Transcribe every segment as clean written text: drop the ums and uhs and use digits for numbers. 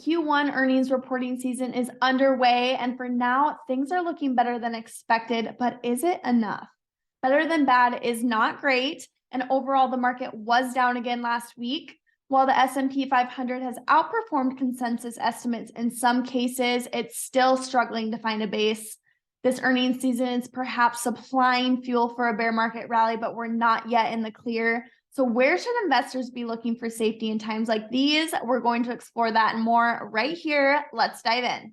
Q1 earnings reporting season is underway, and for now, things are looking better than expected, but is it enough? Better than bad is not great, and overall, the market was down again last week. While the S&P 500 has outperformed consensus estimates in some cases, it's still struggling to find a base. This earnings season is perhaps supplying fuel for a bear market rally, but we're not yet in the clear. So where should investors be looking for safety in times like these? We're going to explore that and more right here. Let's dive in.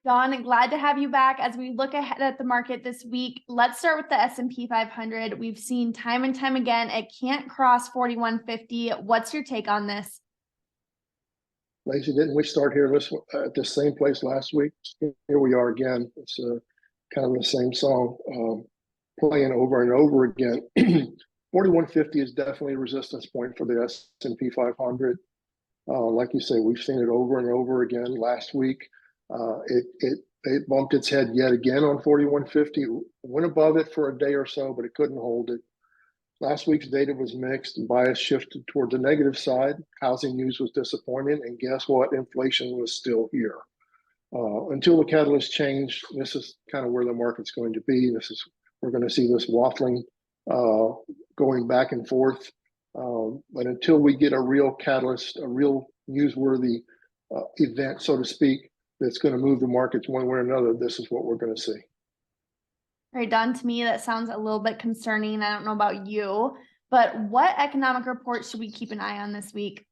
Don, glad to have you back as we look ahead at the market this week. Let's start with the S&P 500. We've seen time and time again, it can't cross 4150. What's your take on this? Lacey, didn't we start here at the same place last week? Here we are again. It's kind of the same song. Playing over and over again. 4150 is definitely a resistance point for the S&P 500. Like you say, we've seen it over and over again. Last week, it bumped its head yet again on 4150. Went above it for a day or so, but it couldn't hold it. Last week's data was mixed and bias shifted toward the negative side. Housing news was disappointing, and guess what? Inflation was still here. Until the catalyst changed, this is kind of where the market's going to be. We're going to see this waffling going back and forth. But until we get a real catalyst, a real newsworthy event, so to speak, that's going to move the markets one way or another, this is what we're going to see. All right, Don, to me, that sounds a little bit concerning. I don't know about you, but what economic reports should we keep an eye on this week?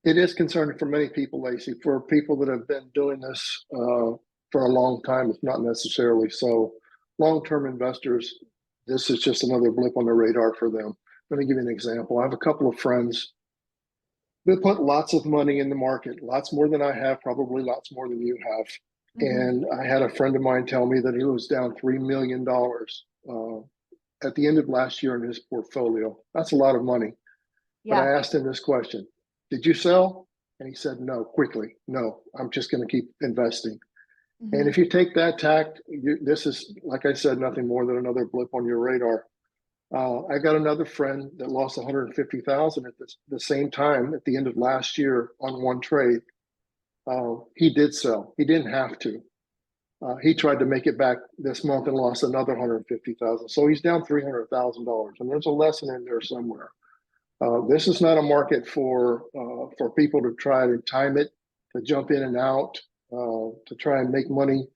It is concerning for many people, Lacey. For people that have been doing this for a long time, it's not necessarily so. Long-term investors, this is just another blip on the radar for them. Let me give you an example. I have a couple of friends that put lots of money in the market, lots more than I have, probably lots more than you have. And I had a friend of mine tell me that he was down $3 million at the end of last year in his portfolio. That's a lot of money. Yeah. But I asked him this question: did you sell? And he said, no, quickly. No, I'm just going to keep investing. And if you take that tact, this is, like I said, nothing more than another blip on your radar. I got another friend that lost $150,000 at the same time at the end of last year on one trade. He did sell. He didn't have to. He tried to make it back this month and lost another $150,000. So he's down $300,000. And there's a lesson in there somewhere. This is not a market for people to try to time it, to jump in and out, to try and make money.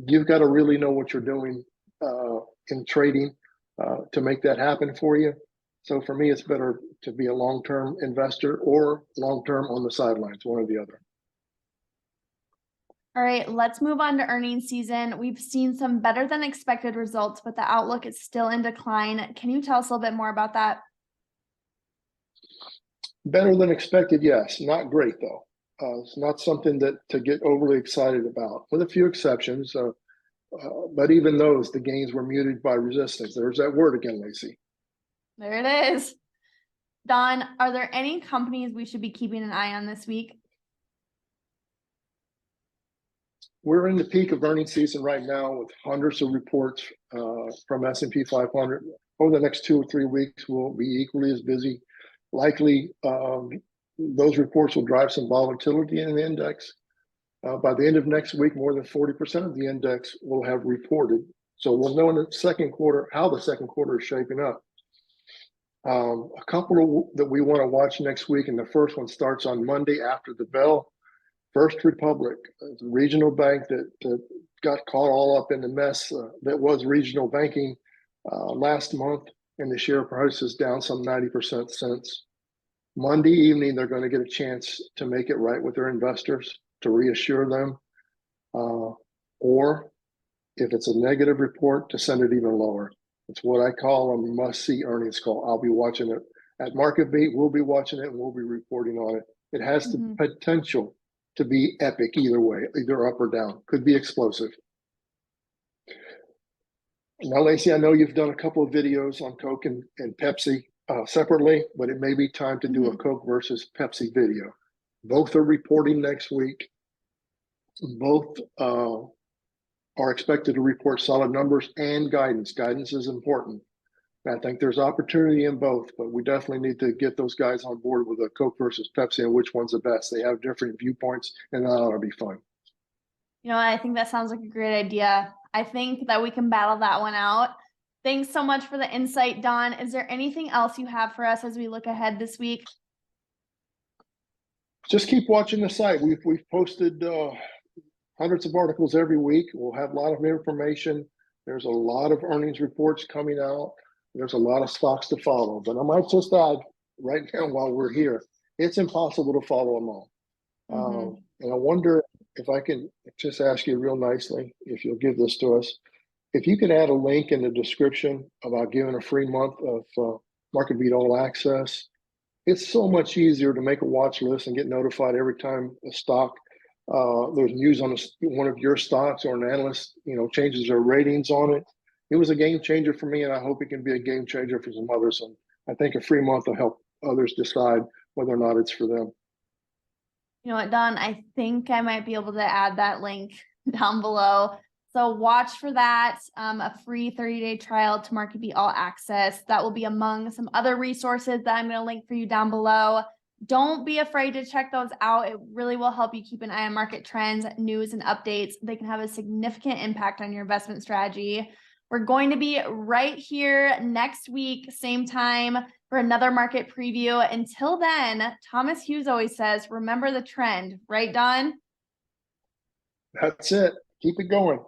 You've got to really know what you're doing in trading to make that happen for you. So for me, it's better to be a long-term investor or long-term on the sidelines, one or the other. All right, let's move on to earnings season. We've seen some better than expected results, but the outlook is still in decline. Can you tell us a little bit more about that? Better than expected, yes. Not great, though. It's not something to get overly excited about, with a few exceptions. But even those, the gains were muted by resistance. There's that word again, Lacey. There it is. Don, are there any companies we should be keeping an eye on this week? We're in the peak of earnings season right now with hundreds of reports from S&P 500. Over the next 2 or 3 weeks, we'll be equally as busy. Likely, those reports will drive some volatility in the index. By the end of next week, more than 40% of the index will have reported. So we'll know in the second quarter how the second quarter is shaping up. A couple that we want to watch next week, and the first one starts on Monday after the bell. First Republic, the regional bank that got caught all up in the mess that was regional banking last month, and the share price is down some 90% since. Monday evening, they're going to get a chance to make it right with their investors, to reassure them, or if it's a negative report, to send it even lower. It's what I call a must-see earnings call. I'll be watching it at MarketBeat. We'll be watching it, and we'll be reporting on it. It has the potential to be epic either way, either up or down. Could be explosive. Now, Lacey, I know you've done a couple of videos on Coke and Pepsi separately, but it may be time to do a Coke versus Pepsi video. Both are reporting next week. Both are expected to report solid numbers and guidance. Guidance is important. I think there's opportunity in both, but we definitely need to get those guys on board with a Coke versus Pepsi and which one's the best. They have different viewpoints, and that ought to be fun. You know, I think that sounds like a great idea. I think that we can battle that one out. Thanks so much for the insight, Don. Is there anything else you have for us as we look ahead this week? Just keep watching the site. We've posted hundreds of articles every week. We'll have a lot of information. There's a lot of earnings reports coming out. There's a lot of stocks to follow. But I might just add right now while we're here, it's impossible to follow them all. And I wonder if I can just ask you real nicely, if you'll give this to us, if you could add a link in the description about giving a free month of MarketBeat All Access. It's so much easier to make a watch list and get notified every time a stock, there's news on one of your stocks or an analyst, changes their ratings on it. It was a game changer for me, and I hope it can be a game changer for some others. And I think a free month will help others decide whether or not it's for them. You know what, Don? I think I might be able to add that link down below. So watch for that, a free 30-day trial to MarketBeat All Access. That will be among some other resources that I'm going to link for you down below. Don't be afraid to check those out. It really will help you keep an eye on market trends, news, and updates. They can have a significant impact on your investment strategy. We're going to be right here next week, same time, for another market preview. Until then, Thomas Hughes always says, remember the trend, right, Don? That's it. Keep it going.